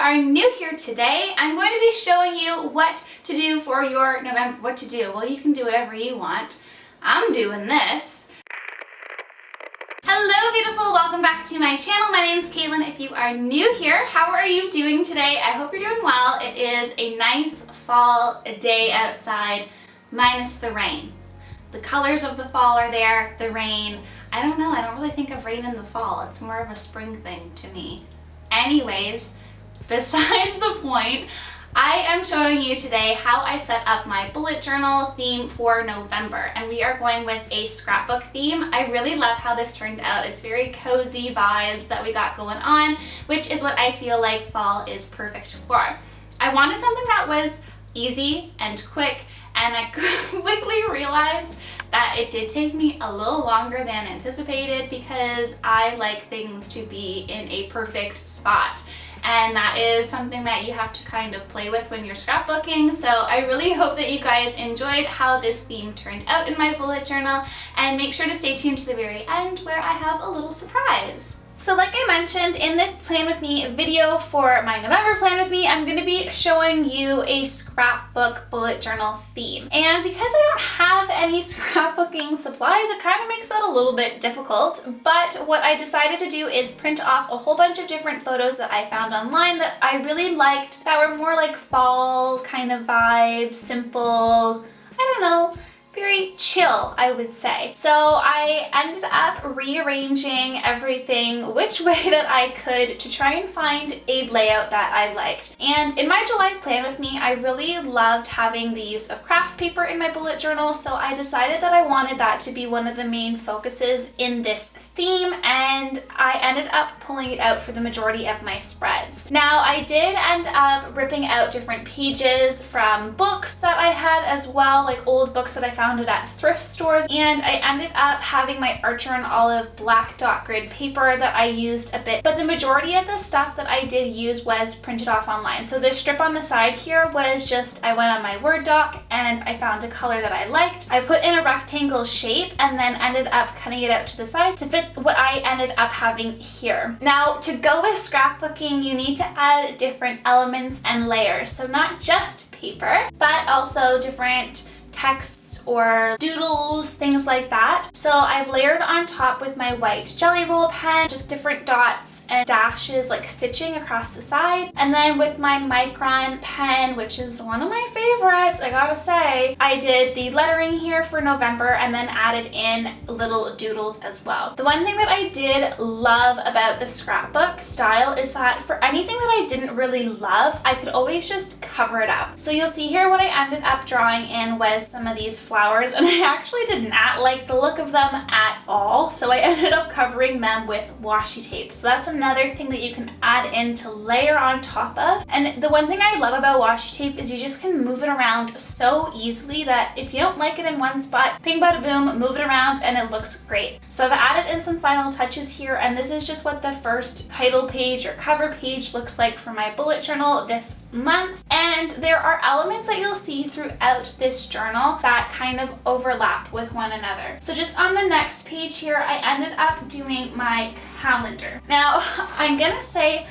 are new here today, I'm going to be showing you what to do for your November. What to do? Well, you can do whatever you want. I'm doing this. Hello beautiful, welcome back to my channel. My name is Caitlin. If you are new here, how are you doing today? I hope you're doing well. It is a nice fall day outside, minus the rain. The colors of the fall are there, the rain. I don't know, I don't really think of rain in the fall. It's more of a spring thing to me. Anyways, besides the point, I am showing you today how I set up my bullet journal theme for November, and we are going with a scrapbook theme. I really love how this turned out. It's very cozy vibes that we got going on, which is what I feel like fall is perfect for. I wanted something that was easy and quick, and I quickly realized that it did take me a little longer than anticipated because I like things to be in a perfect spot. And that is something that you have to kind of play with when you're scrapbooking. So I really hope that you guys enjoyed how this theme turned out in my bullet journal, and make sure to stay tuned to the very end where I have a little surprise. So like I mentioned in this Plan With Me video for my November Plan With Me, I'm going to be showing you a scrapbook bullet journal theme. And because I don't have any scrapbooking supplies, it kind of makes that a little bit difficult. But what I decided to do is print off a whole bunch of different photos that I found online that I really liked, that were more like fall kind of vibes, simple, I don't know, very chill, I would say. So I ended up rearranging everything which way that I could to try and find a layout that I liked. And in my July Plan With Me, I really loved having the use of craft paper in my bullet journal, so I decided that I wanted that to be one of the main focuses in this theme, and I ended up pulling it out for the majority of my spreads. Now, I did end up ripping out different pages from books that I had as well, like old books that I found at thrift stores, and I ended up having my Archer and Olive black dot grid paper that I used a bit, but the majority of the stuff that I did use was printed off online. So the strip on the side here was just, I went on my Word doc and I found a color that I liked. I put in a rectangle shape and then ended up cutting it out to the size to fit what I ended up having here. Now, to go with scrapbooking, you need to add different elements and layers. So not just paper, but also different texts or doodles, things like that. So I've layered on top with my white jelly roll pen, just different dots and dashes like stitching across the side. And then with my Micron pen, which is one of my favorites, I gotta say, I did the lettering here for November and then added in little doodles as well. The one thing that I did love about the scrapbook style is that for anything that I didn't really love, I could always just cover it up. So you'll see here what I ended up drawing in was some of these flowers, and I actually did not like the look of them at all, so I ended up covering them with washi tape. So that's another thing that you can add in to layer on top of. And the one thing I love about washi tape is you just can move it around so easily that if you don't like it in one spot, ping bada boom, move it around and it looks great. So I've added in some final touches here, and this is just what the first title page or cover page looks like for my bullet journal this month. And there are elements that you'll see throughout this journal that kind of overlap with one another. So just on the next page here, I ended up doing my calendar. Now, I'm gonna say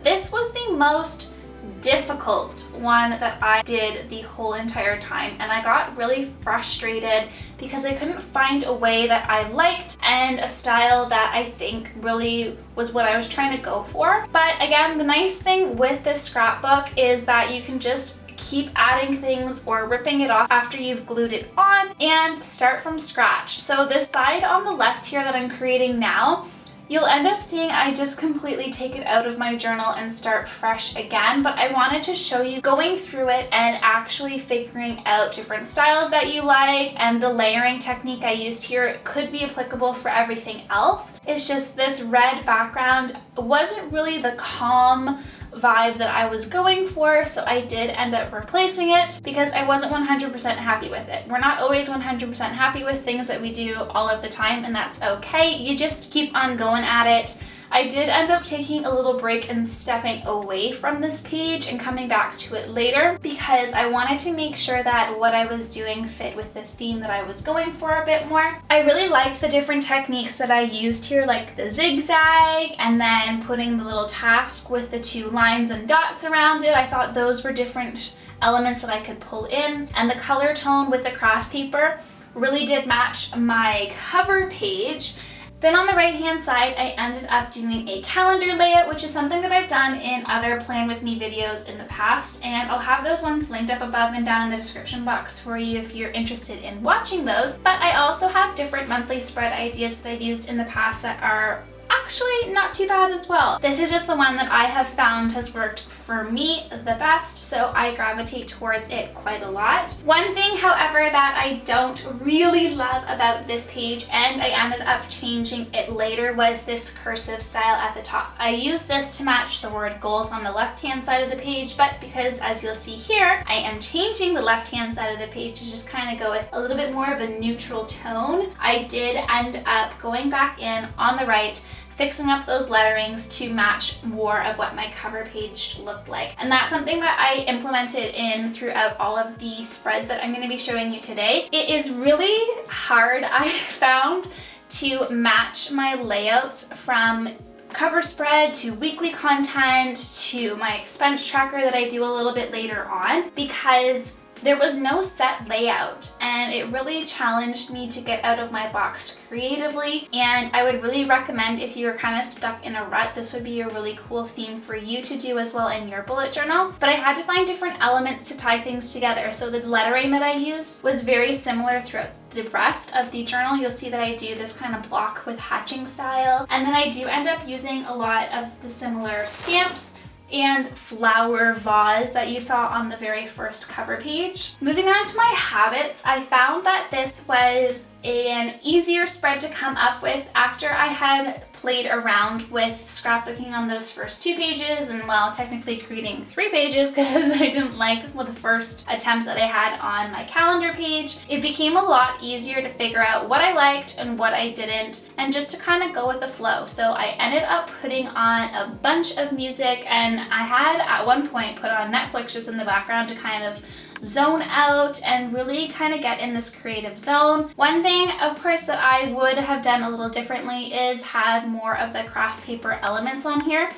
this was the most difficult one that I did the whole entire time, and I got really frustrated because I couldn't find a way that I liked and a style that I think really was what I was trying to go for. But again, the nice thing with this scrapbook is that you can just keep adding things or ripping it off after you've glued it on and start from scratch. So this side on the left here that I'm creating now, you'll end up seeing I just completely take it out of my journal and start fresh again, but I wanted to show you going through it and actually figuring out different styles that you like, and the layering technique I used here could be applicable for everything else. It's just this red background wasn't really the calm vibe that I was going for, so I did end up replacing it because I wasn't 100% happy with it. We're not always 100% happy with things that we do all of the time, and that's okay. You just keep on going at it I did end up taking a little break and stepping away from this page and coming back to it later because I wanted to make sure that what I was doing fit with the theme that I was going for a bit more. I really liked the different techniques that I used here, like the zigzag and then putting the little task with the 2 lines and dots around it. I thought those were different elements that I could pull in, and the color tone with the craft paper really did match my cover page. Then on the right hand side, I ended up doing a calendar layout, which is something that I've done in other Plan With Me videos in the past, and I'll have those ones linked up above and down in the description box for you if you're interested in watching those. But I also have different monthly spread ideas that I've used in the past that are actually not too bad as well. This is just the one that I have found has worked for me the best, so I gravitate towards it quite a lot. One thing, however, that I don't really love about this page, and I ended up changing it later, was this cursive style at the top. I use this to match the word goals on the left-hand side of the page, but because, as you'll see here, I am changing the left-hand side of the page to just kind of go with a little bit more of a neutral tone, I did end up going back in on the right, fixing up those letterings to match more of what my cover page looked like. And that's something that I implemented in throughout all of the spreads that I'm going to be showing you today. It is really hard, I found, to match my layouts from cover spread to weekly content to my expense tracker that I do a little bit later on, because there was no set layout, and it really challenged me to get out of my box creatively. And I would really recommend, if you were kind of stuck in a rut, this would be a really cool theme for you to do as well in your bullet journal. But I had to find different elements to tie things together. So the lettering that I used was very similar throughout the rest of the journal. You'll see that I do this kind of block with hatching style. And then I do end up using a lot of the similar stamps and flower vase that you saw on the very first cover page. Moving on to my habits, I found that this was an easier spread to come up with after I had played around with scrapbooking on those first 2 pages, and well, technically creating 3 pages because I didn't like the first attempt that I had on my calendar page. It became a lot easier to figure out what I liked and what I didn't, and just to kind of go with the flow. So I ended up putting on a bunch of music, and I had at one point put on Netflix just in the background to kind of zone out and really kind of get in this creative zone. One thing, of course, that I would have done a little differently is had more of the craft paper elements on here.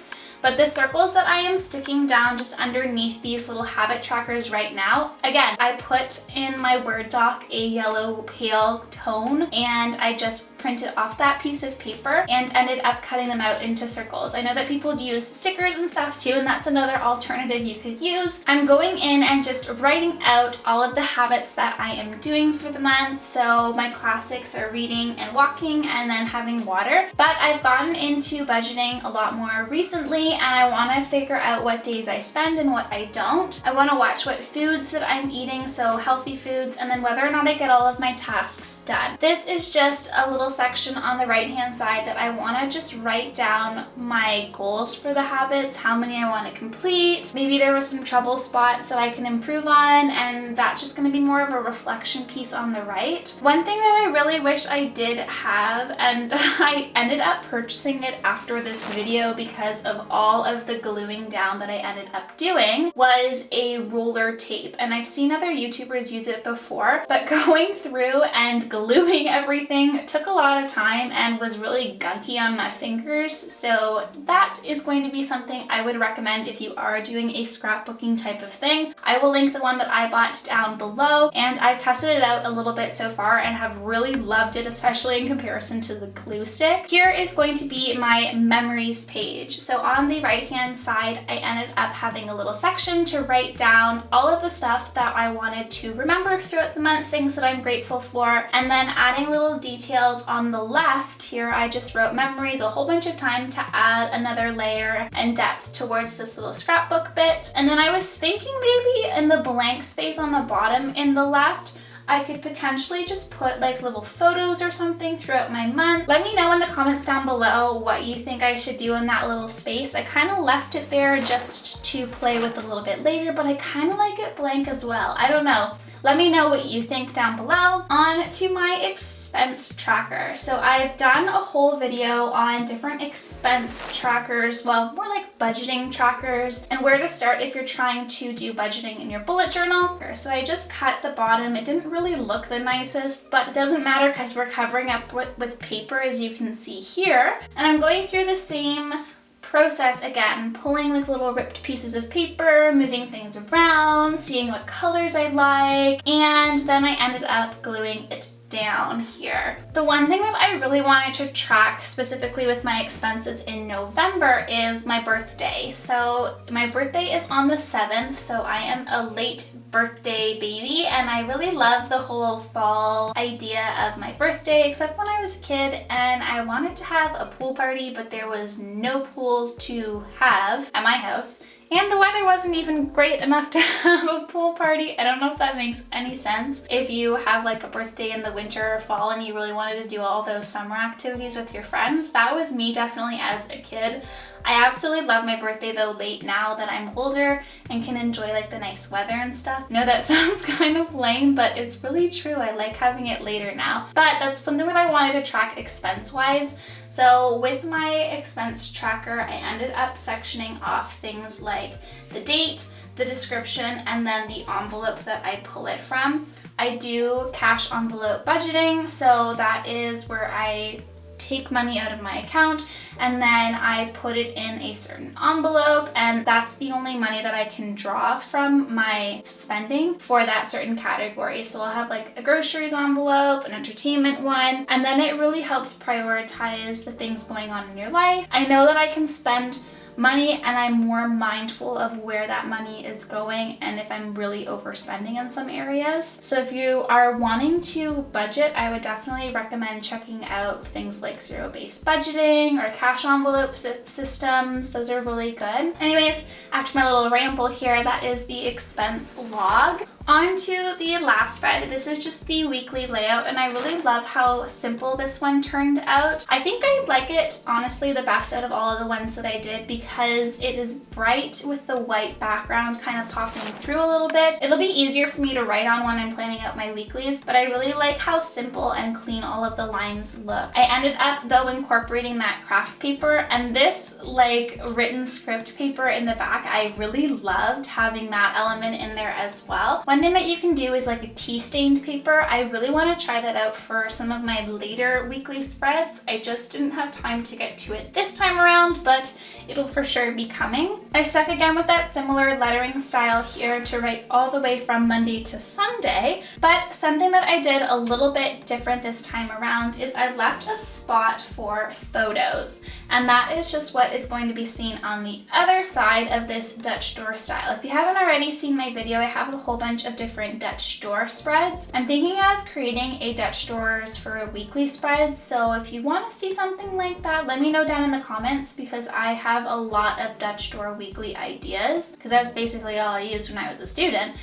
But the circles that I am sticking down just underneath these little habit trackers right now, again, I put in my Word doc a yellow pale tone, and I just printed off that piece of paper and ended up cutting them out into circles. I know that people use stickers and stuff too, and that's another alternative you could use. I'm going in and just writing out all of the habits that I am doing for the month. So my classics are reading and walking and then having water. But I've gotten into budgeting a lot more recently, and I want to figure out what days I spend and what I don't. I want to watch what foods that I'm eating, so healthy foods, and then whether or not I get all of my tasks done. This is just a little section on the right hand side that I want to just write down my goals for the habits, how many I want to complete. Maybe there was some trouble spots that I can improve on, and that's just going to be more of a reflection piece on the right. One thing that I really wish I did have, and I ended up purchasing it after this video because of all of the gluing down that I ended up doing, was a roller tape. And I've seen other YouTubers use it before, but going through and gluing everything took a lot of time and was really gunky on my fingers. So that is going to be something I would recommend if you are doing a scrapbooking type of thing. I will link the one that I bought down below, and I've tested it out a little bit so far and have really loved it, especially in comparison to the glue stick. Here is going to be my memories page. So on the right hand side, I ended up having a little section to write down all of the stuff that I wanted to remember throughout the month, things that I'm grateful for, and then adding little details on the left. Here I just wrote memories a whole bunch of time to add another layer and depth towards this little scrapbook bit. And then I was thinking maybe in the blank space on the bottom in the left, I could potentially just put like little photos or something throughout my month. Let me know in the comments down below what you think I should do in that little space. I kind of left it there just to play with a little bit later, but I kind of like it blank as well. I don't know. Let me know what you think down below. On to my expense tracker. So I've done a whole video on different expense trackers, well, more like budgeting trackers, and where to start if you're trying to do budgeting in your bullet journal. So I just cut the bottom. It didn't really look the nicest, but it doesn't matter because we're covering up with paper, as you can see here. And I'm going through the same process again, pulling like little ripped pieces of paper, moving things around, seeing what colors I like, and then I ended up gluing it down here. The one thing that I really wanted to track specifically with my expenses in November is my birthday. So my birthday is on the 7th, so I am a late birthday baby, and I really love the whole fall idea of my birthday, except when I was a kid and I wanted to have a pool party, but there was no pool to have at my house. And the weather wasn't even great enough to have a pool party. I don't know if that makes any sense. If you have like a birthday in the winter or fall and you really wanted to do all those summer activities with your friends, that was me definitely as a kid. I absolutely love my birthday though late now that I'm older and can enjoy like the nice weather and stuff. I know that sounds kind of lame, but it's really true. I like having it later now. But that's something that I wanted to track expense-wise. So with my expense tracker, I ended up sectioning off things like the date, the description, and then the envelope that I pull it from. I do cash envelope budgeting, so that is where I take money out of my account and then I put it in a certain envelope, and that's the only money that I can draw from my spending for that certain category. So I'll have like a groceries envelope, an entertainment one, and then it really helps prioritize the things going on in your life. I know that I can spend money and I'm more mindful of where that money is going and if I'm really overspending in some areas. So if you are wanting to budget, I would definitely recommend checking out things like zero-based budgeting or cash envelope systems. Those are really good. Anyways, after my little ramble here, that is the expense log. On to the last spread. This is just the weekly layout, and I really love how simple this one turned out. I think I like it honestly the best out of all of the ones that I did because it is bright with the white background kind of popping through a little bit. It'll be easier for me to write on when I'm planning out my weeklies, but I really like how simple and clean all of the lines look. I ended up though incorporating that craft paper, and this like written script paper in the back, I really loved having that element in there as well. One thing that you can do is like a tea stained paper. I really want to try that out for some of my later weekly spreads. I just didn't have time to get to it this time around, but it'll for sure be coming. I stuck again with that similar lettering style here to write all the way from Monday to Sunday, but something that I did a little bit different this time around is I left a spot for photos, and that is just what is going to be seen on the other side of this Dutch door style. If you haven't already seen my video, I have a whole bunch of different Dutch door spreads. I'm thinking of creating a Dutch doors for a weekly spread, so if you want to see something like that, let me know down in the comments because I have a lot of Dutch door weekly ideas because that's basically all I used when I was a student.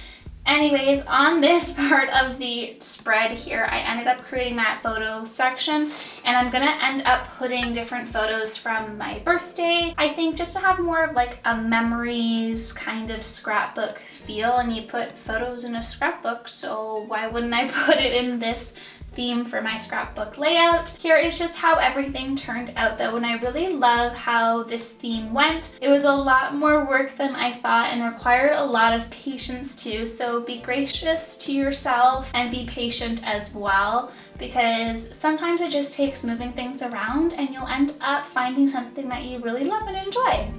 Anyways, on this part of the spread here, I ended up creating that photo section, and I'm gonna end up putting different photos from my birthday. I think just to have more of like a memories kind of scrapbook feel, and you put photos in a scrapbook, so why wouldn't I put it in this theme for my scrapbook layout. Here is just how everything turned out though, and I really love how this theme went. It was a lot more work than I thought and required a lot of patience too, so be gracious to yourself and be patient as well, because sometimes it just takes moving things around and you'll end up finding something that you really love and enjoy.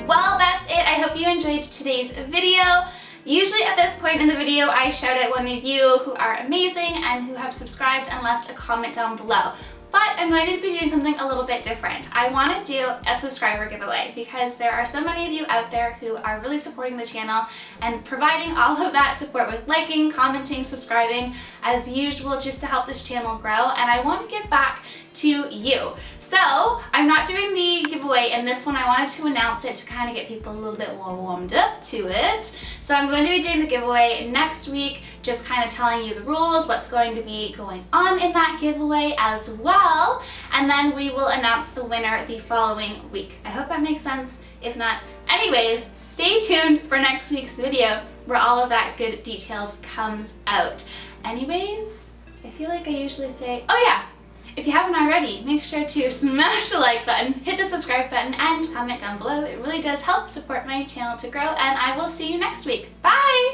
Well, that's it. I hope you enjoyed today's video. Usually at this point in the video, I shout out one of you who are amazing and who have subscribed and left a comment down below. But I'm going to be doing something a little bit different. I want to do a subscriber giveaway because there are so many of you out there who are really supporting the channel and providing all of that support with liking, commenting, subscribing, as usual, just to help this channel grow, and I want to give back to you. So I'm not doing the giveaway in this one. I wanted to announce it to kind of get people a little bit more warmed up to it. So I'm going to be doing the giveaway next week, just kind of telling you the rules, what's going to be going on in that giveaway as well, and then we will announce the winner the following week. I hope that makes sense. If not, anyways, stay tuned for next week's video where all of that good details comes out. Anyways, I feel like I usually say, oh yeah, if you haven't already, make sure to smash the like button, hit the subscribe button, and comment down below. It really does help support my channel to grow, and I will see you next week. Bye!